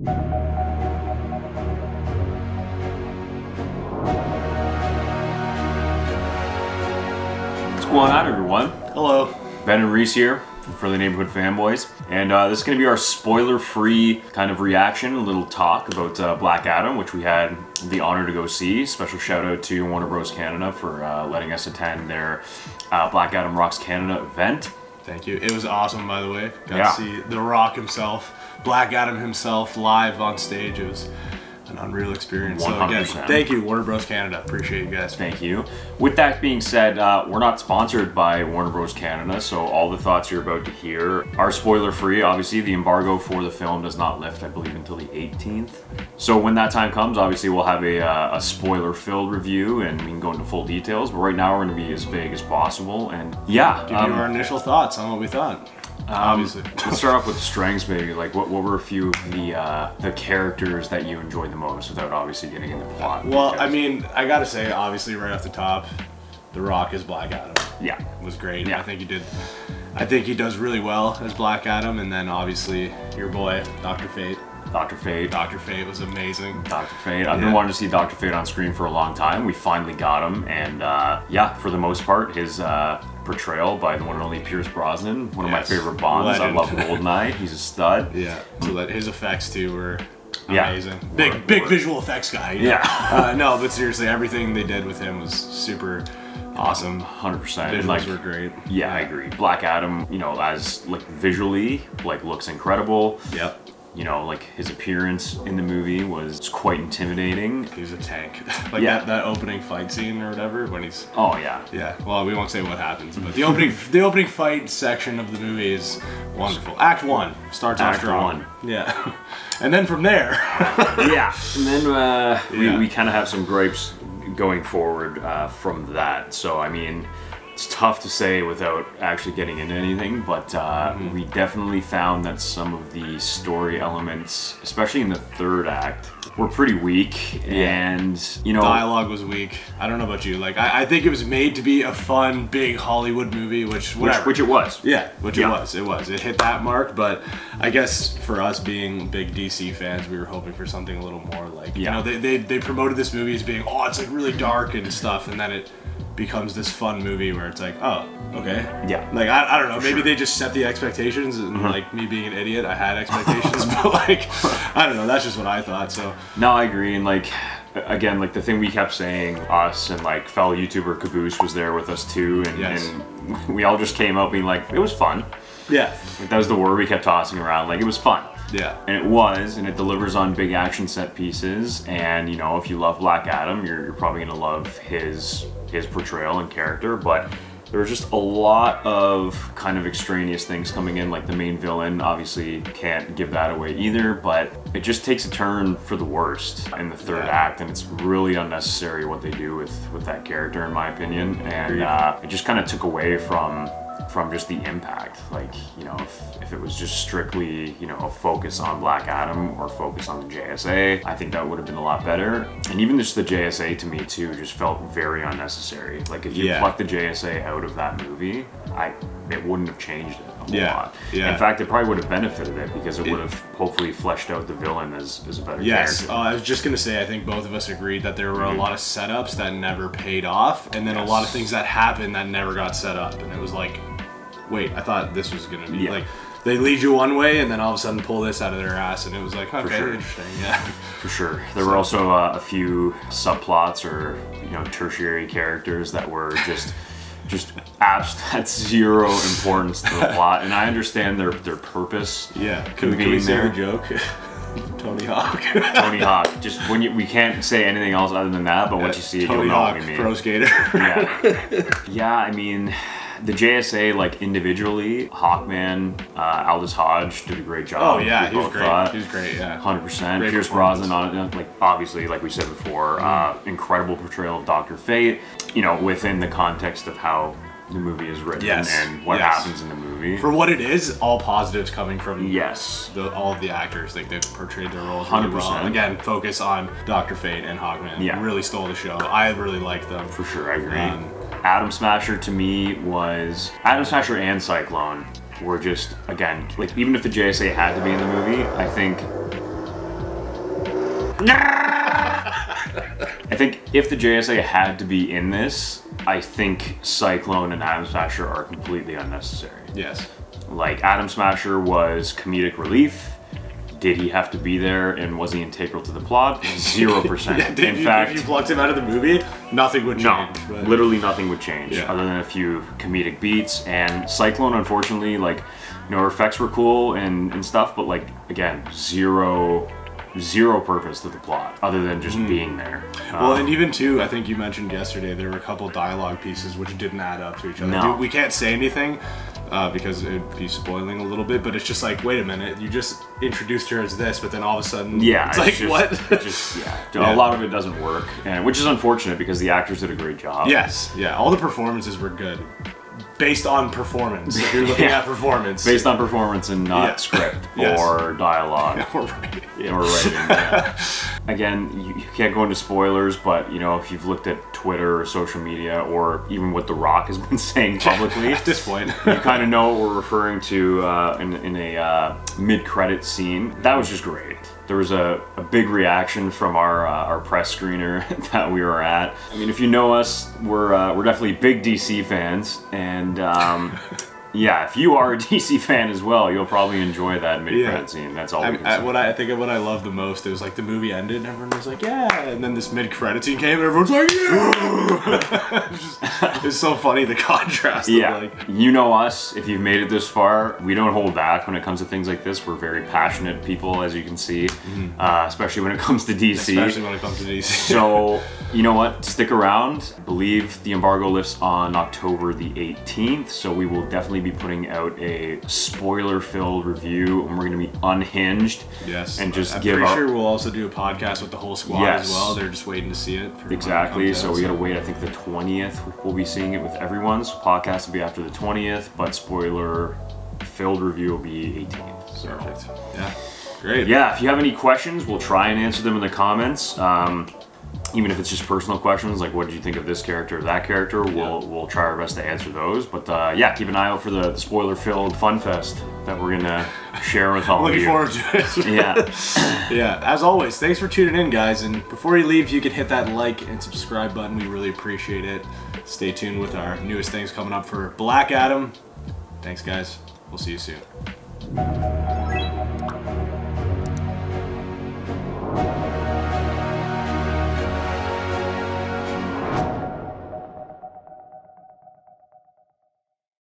What's going on, everyone? Hello. Ben and Reese here for the Neighborhood Fanboys, and this is going to be our spoiler-free kind of reaction, a little talk about Black Adam, which we had the honor to go see. Special shout out to Warner Bros. Canada for letting us attend their Black Adam Rocks Canada event. Thank you. It was awesome, by the way. Got to see The Rock himself, Black Adam himself, live on stage. It was an unreal experience. 100%. So again, thank you, Warner Bros. Canada. Appreciate you guys. Thank you. With that being said, we're not sponsored by Warner Bros. Canada, so all the thoughts you're about to hear are spoiler-free. Obviously, the embargo for the film does not lift, I believe, until the 18th. So when that time comes, obviously, we'll have a spoiler-filled review, and we can go into full details. But right now, we're going to be as vague as possible, and yeah. Give you our initial thoughts on what we thought. Obviously. Let's start off with the strengths, maybe. Like, what were a few of the characters that you enjoyed the most, without obviously getting into the plot? Well, I mean, I gotta say, obviously, right off the top, The Rock as Black Adam. Yeah, was great. Yeah. I think he does really well as Black Adam, and then obviously your boy, Dr. Fate. Dr. Fate. Dr. Fate was amazing. Dr. Fate. I've been wanting to see Dr. Fate on screen for a long time. We finally got him, and yeah, for the most part, his portrayal by the one and only Pierce Brosnan, one of my favorite Bonds. Legend. I love Goldeneye. He's a stud. Yeah. So that his effects too were Yeah. amazing. Big visual effects guy. You know? Yeah. No, but seriously, everything they did with him was super awesome. 100%. Visuals Like, were great. Yeah, I agree. Black Adam, you know, as like visually, like looks incredible. Yep. You know, like his appearance in the movie was quite intimidating. He was a tank. Like that opening fight scene or whatever when he's. Oh yeah. Yeah. Well, we won't say what happens, but the opening fight section of the movie is wonderful. Act 1 starts off strong. Yeah. And then from there. Yeah. And then we kind of have some gripes going forward from that. So I mean, it's tough to say without actually getting into anything, but we definitely found that some of the story elements, especially in the third act, were pretty weak, and you know, dialogue was weak. I don't know about you. Like I think it was made to be a fun, big Hollywood movie, which it was. Yeah, it was. It was. It hit that mark, but I guess for us being big DC fans, we were hoping for something a little more like, you know, they promoted this movie as being, oh, it's like really dark and stuff, and then it becomes this fun movie where it's like, oh, okay. Yeah. Like, I don't know, maybe they just set the expectations, and like me being an idiot, I had expectations, but like, I don't know, that's just what I thought, so. No, I agree, and like, again, like the thing we kept saying, us and like fellow YouTuber Caboose was there with us too, and we all just came out being like, it was fun. Yeah. Like, that was the word we kept tossing around, like, it was fun. Yeah. And it was, and it delivers on big action set pieces, and you know, if you love Black Adam, you're probably gonna love his portrayal and character, but there was just a lot of kind of extraneous things coming in, like the main villain, obviously can't give that away either, but it just takes a turn for the worst in the third act, and it's really unnecessary what they do with that character, in my opinion, and it just kind of took away from just the impact. Like, you know, if it was just strictly, you know, a focus on Black Adam or focus on the JSA, I think that would have been a lot better. And even just the JSA to me too just felt very unnecessary. Like, if you pluck the JSA out of that movie, it wouldn't have changed it a whole lot. In fact, it probably would have benefited it, because it would have hopefully fleshed out the villain as a better character. I was just gonna say, I think both of us agreed that there were a lot of setups that never paid off, and then a lot of things that happened that never got set up, and it was like, wait, I thought this was gonna be like, they lead you one way and then all of a sudden pull this out of their ass, and it was like, okay, interesting, For sure. There were also a few subplots or, you know, tertiary characters that were just at zero importance to the plot, and I understand their purpose. Yeah, can we say the joke? Tony Hawk. Tony Hawk. Just when we can't say anything else other than that, but once you see it, you'll know what we mean. Pro skater. Yeah, I mean, the JSA, like individually, Hawkman, Aldous Hodge did a great job. Oh yeah, he was great. He was great, yeah. 100%. Pierce Brosnan on it, like obviously, like we said before, incredible portrayal of Dr. Fate. You know, within the context of how the movie is written and what happens in the movie. For what it is, all positives coming from all of the actors. Like, they've portrayed their roles really well. Again, focus on Dr. Fate and Hawkman. Yeah. Really stole the show. I really liked them. For sure, I agree. Atom Smasher to me was... Atom Smasher and Cyclone were just, again, like, even if the JSA had to be in the movie, I think I think if the JSA had to be in this, I think Cyclone and Atom Smasher are completely unnecessary. Yes. Like, Atom Smasher was comedic relief. Did he have to be there, and was he integral to the plot? 0%. Yeah, in fact, if you plucked him out of the movie, nothing would change. No, literally nothing would change, other than a few comedic beats. And Cyclone, unfortunately, like, you know, her effects were cool and stuff, but like, again, zero purpose to the plot other than just being there. Well, and even too, I think you mentioned yesterday there were a couple dialogue pieces which didn't add up to each other. No. We can't say anything because it'd be spoiling a little bit, but it's just like, wait a minute, you just introduced her as this, but then all of a sudden, it's like, just, what? A lot of it doesn't work, and which is unfortunate because the actors did a great job. Yes, all the performances were good. Based on performance, if you're looking at performance. Based on performance and not script or dialogue. Or writing. Or writing, Again, you can't go into spoilers, but you know, if you've looked at Twitter or social media, or even what The Rock has been saying publicly, at this point, you kind of know what we're referring to in a mid-credit scene. That was just great. There was a big reaction from our press screener that we were at. I mean, if you know us, we're definitely big DC fans, and yeah, if you are a DC fan as well, you'll probably enjoy that mid-credit scene. That's all we can say. What I loved the most, it was like the movie ended and everyone was like, yeah, and then this mid-credit scene came and everyone's like, yeah! It's so funny, the contrast. Yeah, of like, you know us, if you've made it this far, we don't hold back when it comes to things like this. We're very passionate people, as you can see, especially when it comes to DC. Especially when it comes to DC. So, you know what, stick around. I believe the embargo lifts on October the 18th, so we will definitely be putting out a spoiler-filled review, and we're going to be unhinged. Yes, and just I'm pretty sure we'll also do a podcast with the whole squad as well. They're just waiting to see it. Exactly. So we got to wait. I think the 20th we'll be seeing it with everyone. So podcast will be after the 20th, but spoiler-filled review will be 18th. So. Perfect. Yeah. Great. Yeah. If you have any questions, we'll try and answer them in the comments. Even if it's just personal questions, like what did you think of this character or that character, we'll try our best to answer those. But yeah, keep an eye out for the spoiler-filled fun fest that we're gonna share with all of you. Looking forward to it. Yeah. As always, thanks for tuning in, guys. And before you leave, you can hit that like and subscribe button. We really appreciate it. Stay tuned with our newest things coming up for Black Adam. Thanks, guys. We'll see you soon.